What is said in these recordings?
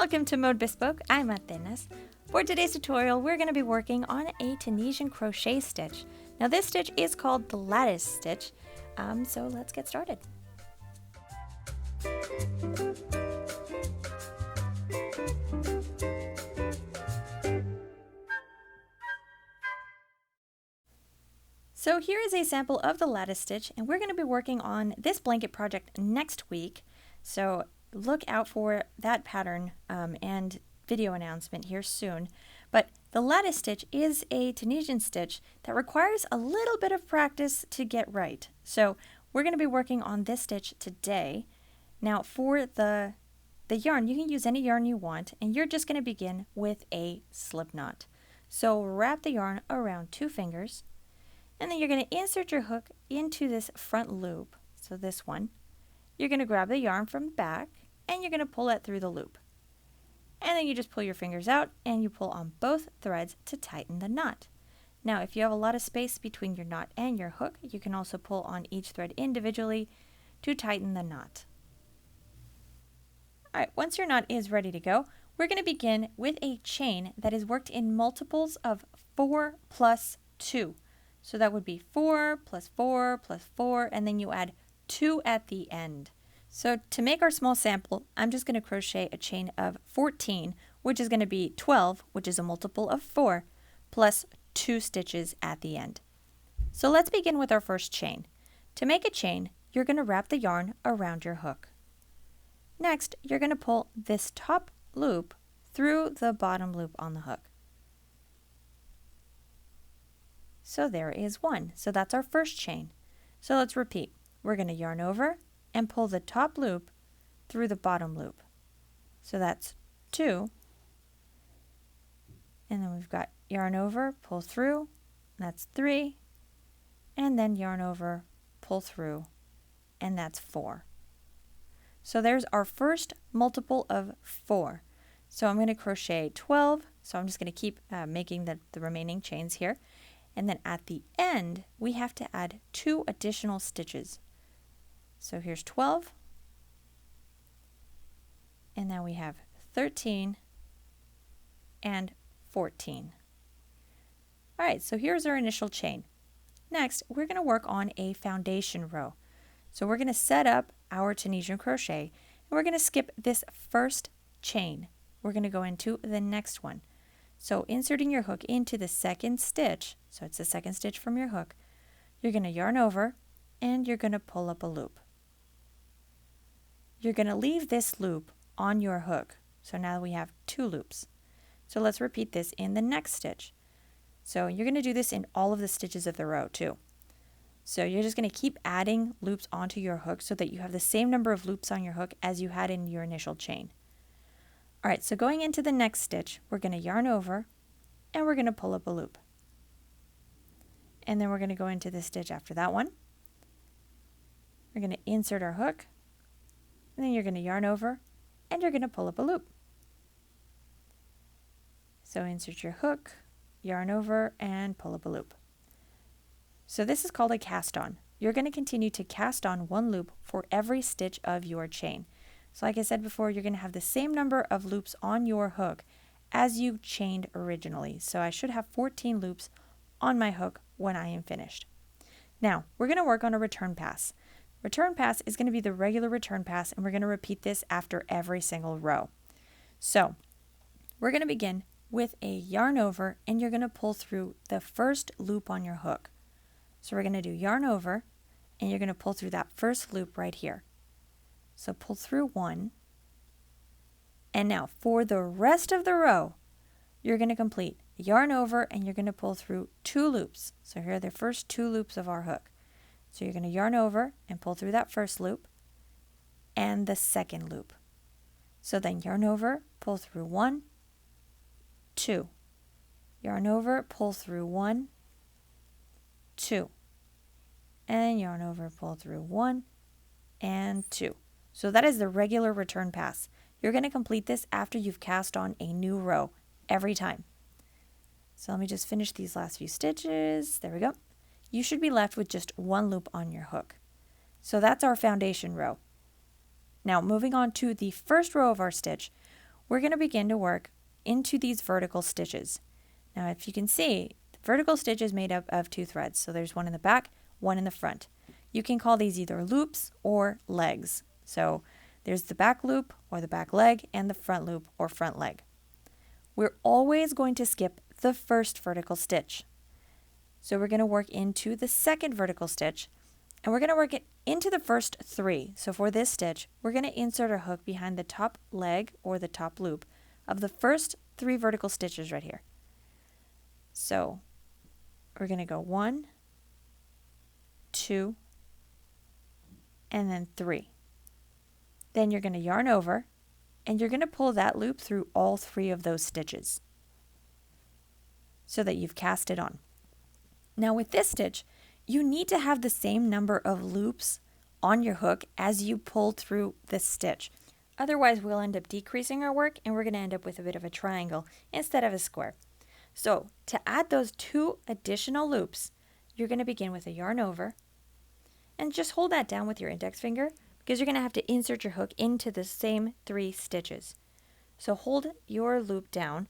Welcome to Mode Bespoke. I'm Atenas. For today's tutorial, we're going to be working on a Tunisian crochet stitch. Now this stitch is called the lattice stitch, so let's get started. So here is a sample of the lattice stitch, and we're going to be working on this blanket project next week. So look out for that pattern and video announcement here soon. But the lattice stitch is a Tunisian stitch that requires a little bit of practice to get right. So we're going to be working on this stitch today. Now for the yarn, you can use any yarn you want, and you're just going to begin with a slip knot. So wrap the yarn around 2 fingers. And then you're going to insert your hook into this front loop, so this one. You're going to grab the yarn from back, and you're going to pull it through the loop. And then you just pull your fingers out, and you pull on both threads to tighten the knot. Now, if you have a lot of space between your knot and your hook, you can also pull on each thread individually to tighten the knot. Alright, once your knot is ready to go, we're going to begin with a chain that is worked in multiples of 4 plus 2. So that would be 4 plus 4 plus 4, and then you add 2 at the end. So to make our small sample, I'm just going to crochet a chain of 14, which is going to be 12, which is a multiple of 4, plus 2 stitches at the end. So let's begin with our first chain. To make a chain, you're going to wrap the yarn around your hook. Next, you're going to pull this top loop through the bottom loop on the hook. So there is 1. So that's our first chain. So let's repeat. We're going to yarn over and pull the top loop through the bottom loop. So that's 2. And then we've got yarn over, pull through, that's 3. And then yarn over, pull through, and that's 4. So there's our first multiple of 4. So I'm going to crochet 12. So I'm just going to keep making the remaining chains here. And then at the end, we have to add 2 additional stitches. So here's 12. And now we have 13 and 14. All right, so here's our initial chain. Next, we're going to work on a foundation row. So we're going to set up our Tunisian crochet, and we're going to skip this first chain. We're going to go into the next one. So inserting your hook into the second stitch, so it's the second stitch from your hook, you're going to yarn over and you're going to pull up a loop. You're going to leave this loop on your hook. So now we have 2 loops. So let's repeat this in the next stitch. So you're going to do this in all of the stitches of the row too. So you're just going to keep adding loops onto your hook so that you have the same number of loops on your hook as you had in your initial chain. Alright, so going into the next stitch, we're going to yarn over and we're going to pull up a loop. And then we're going to go into the stitch after that one. We're going to insert our hook, and then you're going to yarn over and you're going to pull up a loop. So insert your hook, yarn over, and pull up a loop. So this is called a cast on. You're going to continue to cast on 1 loop for every stitch of your chain. So like I said before, you're going to have the same number of loops on your hook as you chained originally. So I should have 14 loops on my hook when I am finished. Now, we're going to work on a return pass. Return pass is going to be the regular return pass, and we're going to repeat this after every single row. So we're going to begin with a yarn over, and you're going to pull through the first loop on your hook. So we're going to do yarn over, and you're going to pull through that first loop right here. So pull through 1, and now for the rest of the row, you're going to complete yarn over and you're going to pull through 2 loops. So here are the first 2 loops of our hook. So you're going to yarn over and pull through that first loop and the second loop. So then yarn over, pull through 1, 2. Yarn over, pull through 1, 2. And yarn over, pull through 1 and 2. So that is the regular return pass. You're going to complete this after you've cast on a new row every time. So let me just finish these last few stitches. There we go. You should be left with just 1 loop on your hook. So that's our foundation row. Now moving on to the first row of our stitch, we're going to begin to work into these vertical stitches. Now, if you can see, the vertical stitch is made up of 2 threads. So there's one in the back, one in the front. You can call these either loops or legs. So there's the back loop or the back leg and the front loop or front leg. We're always going to skip the first vertical stitch. So we're going to work into the second vertical stitch, and we're going to work it into the first 3. So for this stitch, we're going to insert our hook behind the top leg or the top loop of the first 3 vertical stitches right here. So we're going to go 1, 2, and then 3. Then you're going to yarn over, and you're going to pull that loop through all 3 of those stitches so that you've cast it on. Now with this stitch, you need to have the same number of loops on your hook as you pull through this stitch. Otherwise, we'll end up decreasing our work and we're going to end up with a bit of a triangle instead of a square. So to add those 2 additional loops, you're going to begin with a yarn over and just hold that down with your index finger because you're going to have to insert your hook into the same 3 stitches. So hold your loop down,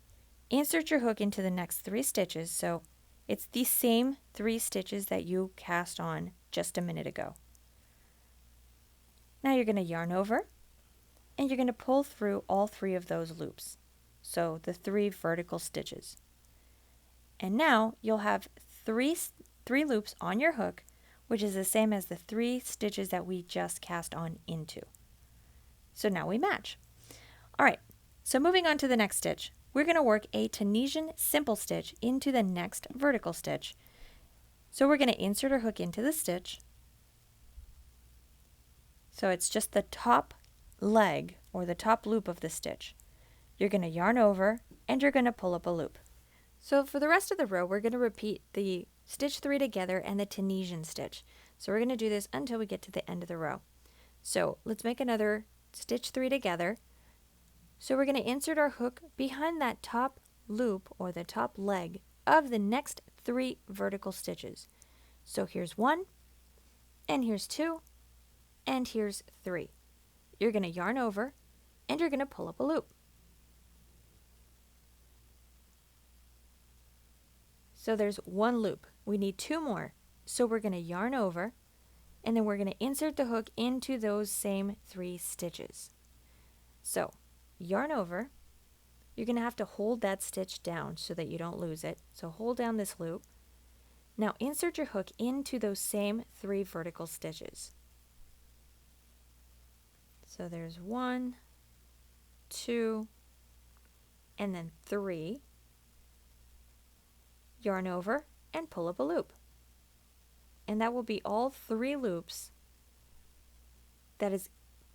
insert your hook into the next 3 stitches. So it's the same 3 stitches that you cast on just a minute ago. Now you're going to yarn over and you're going to pull through all 3 of those loops. So the 3 vertical stitches. And now you'll have three loops on your hook, which is the same as the 3 stitches that we just cast on into. So now we match. All right, so moving on to the next stitch, we're going to work a Tunisian simple stitch into the next vertical stitch. So we're going to insert our hook into the stitch. So it's just the top leg or the top loop of the stitch. You're going to yarn over and you're going to pull up a loop. So for the rest of the row, we're going to repeat the stitch 3 together and the Tunisian stitch. So we're going to do this until we get to the end of the row. So let's make another stitch 3 together. So we're going to insert our hook behind that top loop or the top leg of the next 3 vertical stitches. So here's 1, and here's 2, and here's 3. You're going to yarn over and you're going to pull up a loop. So there's 1 loop. We need 2 more. So we're going to yarn over and then we're going to insert the hook into those same 3 stitches. So yarn over, you're going to have to hold that stitch down so that you don't lose it. So hold down this loop. Now insert your hook into those same 3 vertical stitches. So there's 1, 2, and then 3. Yarn over and pull up a loop. And that will be all 3 loops. That is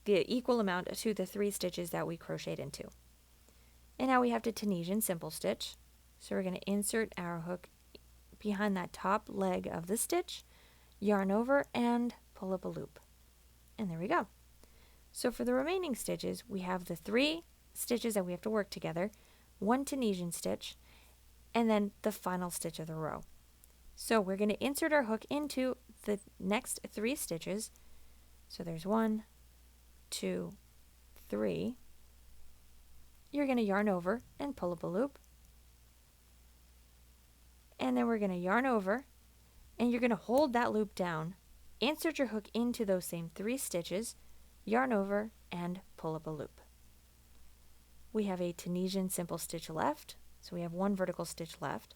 the equal amount to the 3 stitches that we crocheted into. And now we have to Tunisian simple stitch. So we're going to insert our hook behind that top leg of the stitch, yarn over and pull up a loop. And there we go. So for the remaining stitches, we have the 3 stitches that we have to work together, 1 Tunisian stitch, and then the final stitch of the row. So we're going to insert our hook into the next 3 stitches. So there's 1, 2, 3. You're going to yarn over and pull up a loop. And then we're going to yarn over and you're going to hold that loop down, insert your hook into those same 3 stitches, yarn over and pull up a loop. We have a Tunisian simple stitch left. So we have 1 vertical stitch left.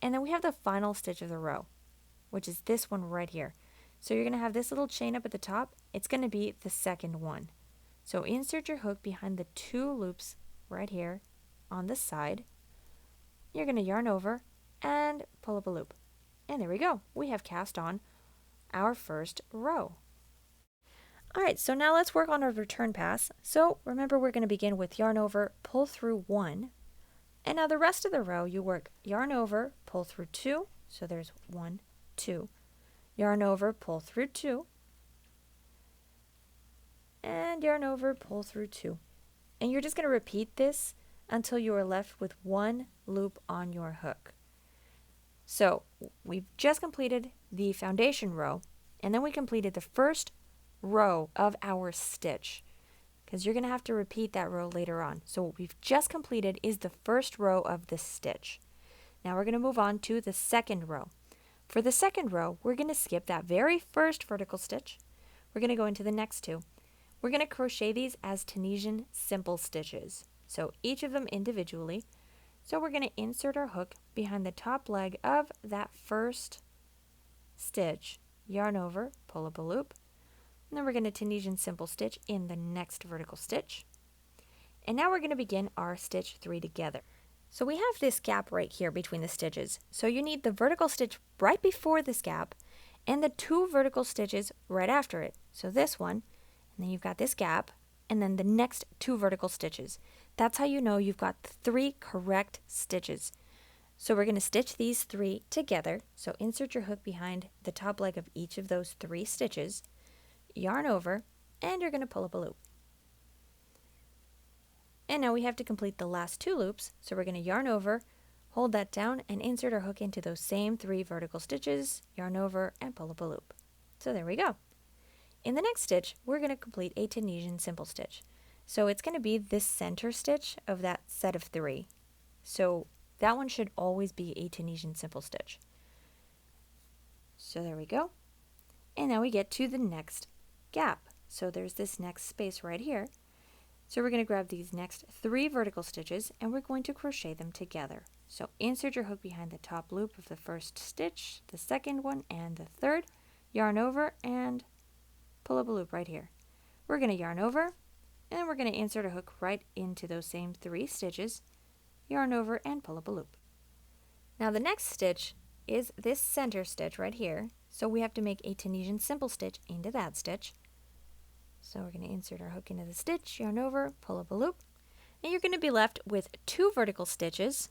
And then we have the final stitch of the row, which is this one right here. So you're going to have this little chain up at the top. It's going to be the second one. So insert your hook behind the 2 loops right here on the side. You're going to yarn over and pull up a loop. And there we go. We have cast on our first row. All right, so now let's work on our return pass. So remember, we're going to begin with yarn over, pull through 1. And now the rest of the row, you work yarn over, pull through 2. So there's 1, 2. Yarn over, pull through 2. And yarn over, pull through 2. And you're just going to repeat this until you are left with 1 loop on your hook. So we've just completed the foundation row, and then we completed the first row of our stitch. because you're going to have to repeat that row later on. So what we've just completed is the first row of the stitch. Now we're going to move on to the second row. For the second row, we're going to skip that very first vertical stitch. We're going to go into the next two. We're going to crochet these as Tunisian simple stitches. So each of them individually. So we're going to insert our hook behind the top leg of that first stitch, yarn over, pull up a loop, and then we're going to Tunisian simple stitch in the next vertical stitch. And now we're going to begin our stitch 3 together. So we have this gap right here between the stitches. So you need the vertical stitch right before this gap and the 2 vertical stitches right after it. So this one, and then you've got this gap, and then the next 2 vertical stitches. That's how you know you've got 3 correct stitches. So we're going to stitch these 3 together. So insert your hook behind the top leg of each of those 3 stitches, yarn over, and you're going to pull up a loop. And now we have to complete the last 2 loops, so we're going to yarn over, hold that down, and insert our hook into those same 3 vertical stitches, yarn over, and pull up a loop. So there we go. In the next stitch, we're going to complete a Tunisian simple stitch. So it's going to be this center stitch of that set of 3. So that one should always be a Tunisian simple stitch. So there we go. And now we get to the next gap. So there's this next space right here. So we're going to grab these next 3 vertical stitches and we're going to crochet them together. So insert your hook behind the top loop of the first stitch, the second one, and the third. Yarn over and pull up a loop right here. We're going to yarn over and then we're going to insert a hook right into those same 3 stitches, yarn over, and pull up a loop. Now the next stitch is this center stitch right here. So we have to make a Tunisian simple stitch into that stitch. So we're going to insert our hook into the stitch, yarn over, pull up a loop, and you're going to be left with 2 vertical stitches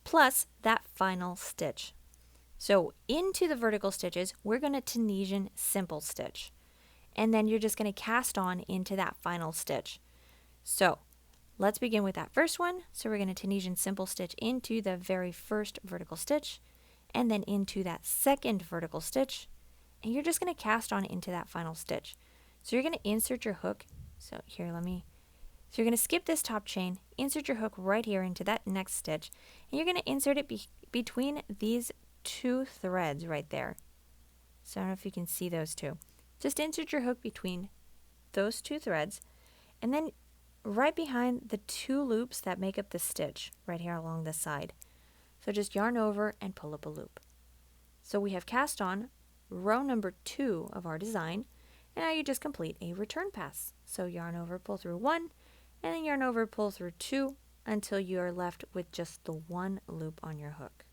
plus that final stitch. So into the vertical stitches, we're going to Tunisian simple stitch, and then you're just going to cast on into that final stitch. So let's begin with that first one. So we're going to Tunisian simple stitch into the very first vertical stitch, and then into that second vertical stitch, and you're just going to cast on into that final stitch. So you're going to insert your hook. So you're going to skip this top chain, insert your hook right here into that next stitch, and you're going to insert it between these 2 threads right there. So I don't know if you can see those 2. Just insert your hook between those 2 threads, and then right behind the 2 loops that make up the stitch right here along the side. So just yarn over and pull up a loop. So we have cast on row number 2 of our design. And now you just complete a return pass. So yarn over, pull through 1, and then yarn over, pull through 2 until you are left with just the 1 loop on your hook.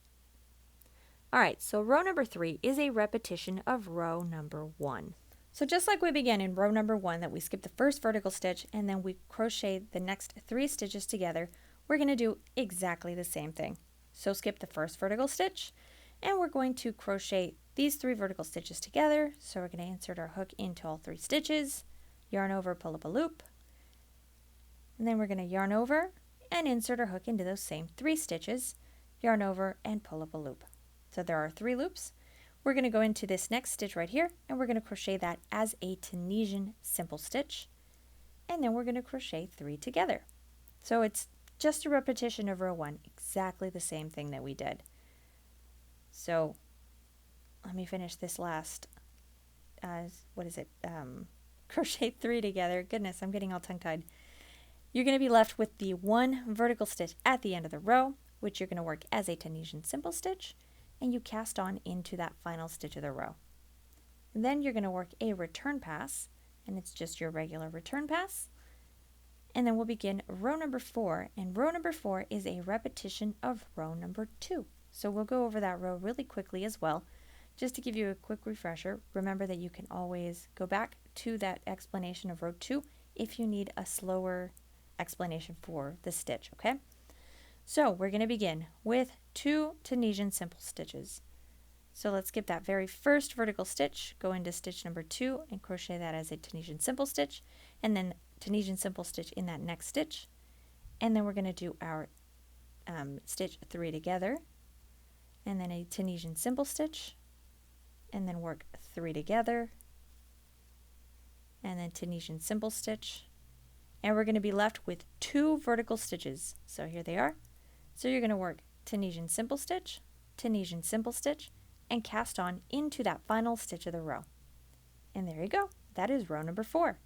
Alright, so row number 3 is a repetition of row number 1. So just like we began in row number 1, that we skip the first vertical stitch and then we crochet the next 3 stitches together, we're going to do exactly the same thing. So skip the first vertical stitch, and we're going to crochet these 3 vertical stitches together. So we're going to insert our hook into all 3 stitches, yarn over, pull up a loop, and then we're going to yarn over and insert our hook into those same 3 stitches, yarn over, and pull up a loop. So there are 3 loops. We're going to go into this next stitch right here, and we're going to crochet that as a Tunisian simple stitch, and then we're going to crochet 3 together. So it's just a repetition of row 1, exactly the same thing that we did. So let me finish this last, crochet 3 together. Goodness, I'm getting all tongue-tied. You're going to be left with the 1 vertical stitch at the end of the row, which you're going to work as a Tunisian simple stitch, and you cast on into that final stitch of the row. And then you're going to work a return pass, and it's just your regular return pass. And then we'll begin row number 4, and row number 4 is a repetition of row number 2. So we'll go over that row really quickly as well. Just to give you a quick refresher, remember that you can always go back to that explanation of row 2 if you need a slower explanation for the stitch, okay? So we're going to begin with 2 Tunisian simple stitches. So let's skip that very first vertical stitch, go into stitch number 2 and crochet that as a Tunisian simple stitch, and then Tunisian simple stitch in that next stitch. And then we're going to do our stitch 3 together, and then a Tunisian simple stitch, and then work 3 together, and then Tunisian simple stitch, and we're going to be left with 2 vertical stitches. So here they are. So you're going to work Tunisian simple stitch, Tunisian simple stitch, and cast on into that final stitch of the row. And there you go. That is row number 4.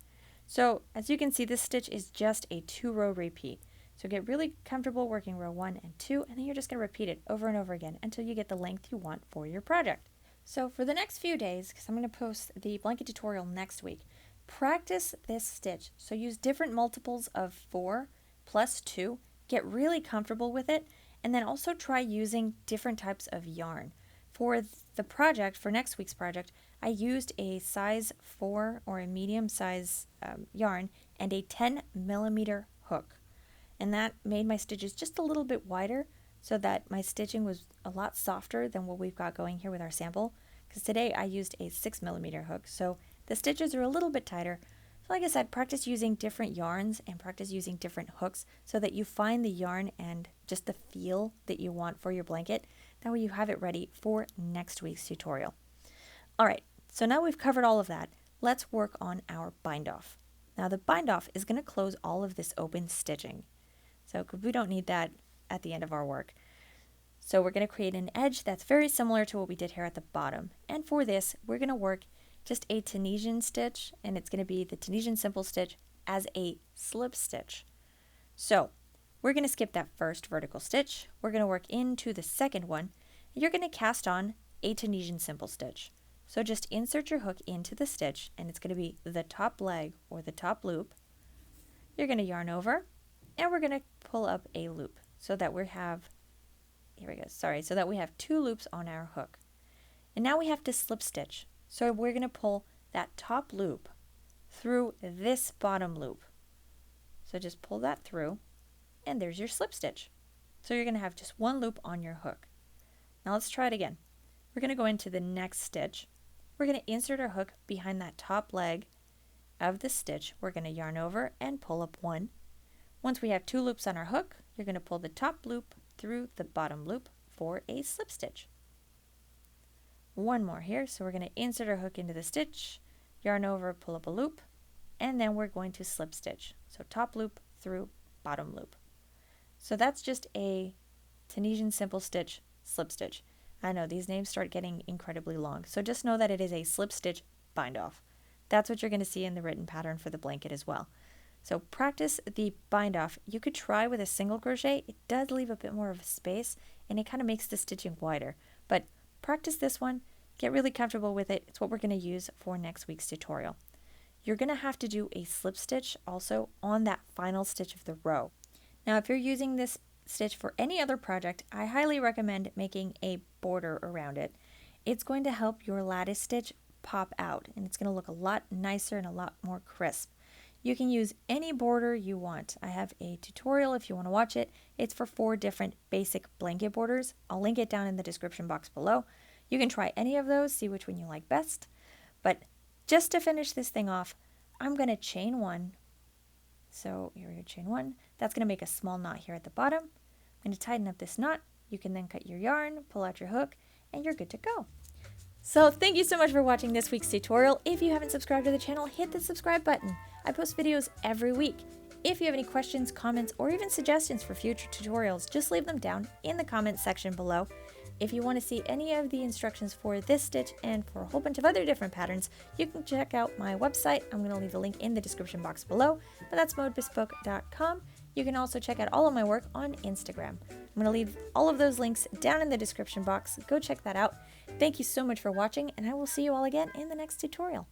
So as you can see, this stitch is just a 2-row repeat. So get really comfortable working row 1 and 2, and then you're just going to repeat it over and over again until you get the length you want for your project. So for the next few days, because I'm going to post the blanket tutorial next week, practice this stitch. So use different multiples of 4 plus 2, get really comfortable with it, and then also try using different types of yarn. For the project, for next week's project, I used a size 4 or a medium size yarn and a 10mm hook. And that made my stitches just a little bit wider so that my stitching was a lot softer than what we've got going here with our sample. Because today I used a 6mm hook, so the stitches are a little bit tighter. So like I said, practice using different yarns and practice using different hooks so that you find the yarn and just the feel that you want for your blanket. That way you have it ready for next week's tutorial. Alright, so now we've covered all of that. Let's work on our bind off. Now the bind off is going to close all of this open stitching. So we don't need that at the end of our work. So we're going to create an edge that's very similar to what we did here at the bottom. And for this, we're going to work just a Tunisian stitch, and it's going to be the Tunisian simple stitch as a slip stitch. So we're going to skip that first vertical stitch. We're going to work into the second one, and you're going to cast on a Tunisian simple stitch. So just insert your hook into the stitch, and it's going to be the top leg or the top loop. You're going to yarn over, and we're going to pull up a loop so that we have, so that we have 2 loops on our hook. And now we have to slip stitch. So we're going to pull that top loop through this bottom loop. So just pull that through, and there's your slip stitch. So you're going to have just 1 loop on your hook. Now let's try it again. We're going to go into the next stitch. We're going to insert our hook behind that top leg of the stitch. We're going to yarn over and pull up 1. Once we have 2 loops on our hook, you're going to pull the top loop through the bottom loop for a slip stitch. 1 more here, so we're going to insert our hook into the stitch, yarn over, pull up a loop, and then we're going to slip stitch. So top loop through bottom loop. So that's just a Tunisian simple stitch, slip stitch. I know these names start getting incredibly long, so just know that it is a slip stitch bind off. That's what you're going to see in the written pattern for the blanket as well. So practice the bind off. You could try with a single crochet. It does leave a bit more of a space and it kind of makes the stitching wider, but practice this one, get really comfortable with it. It's what we're going to use for next week's tutorial. You're going to have to do a slip stitch also on that final stitch of the row. Now if you're using this stitch for any other project, I highly recommend making a border around it. It's going to help your lattice stitch pop out and it's going to look a lot nicer and a lot more crisp. You can use any border you want. I have a tutorial if you want to watch it. It's for 4 different basic blanket borders. I'll link it down in the description box below. You can try any of those, see which one you like best. But just to finish this thing off, I'm going to chain 1. So here we go, chain 1. That's going to make a small knot here at the bottom. I'm going to tighten up this knot. You can then cut your yarn, pull out your hook, and you're good to go. So thank you so much for watching this week's tutorial. If you haven't subscribed to the channel, hit the subscribe button. I post videos every week. If you have any questions, comments, or even suggestions for future tutorials, just leave them down in the comments section below. If you want to see any of the instructions for this stitch and for a whole bunch of other different patterns, you can check out my website. I'm going to leave a link in the description box below, but that's modebespoke.com. You can also check out all of my work on Instagram. I'm going to leave all of those links down in the description box. Go check that out. Thank you so much for watching, and I will see you all again in the next tutorial.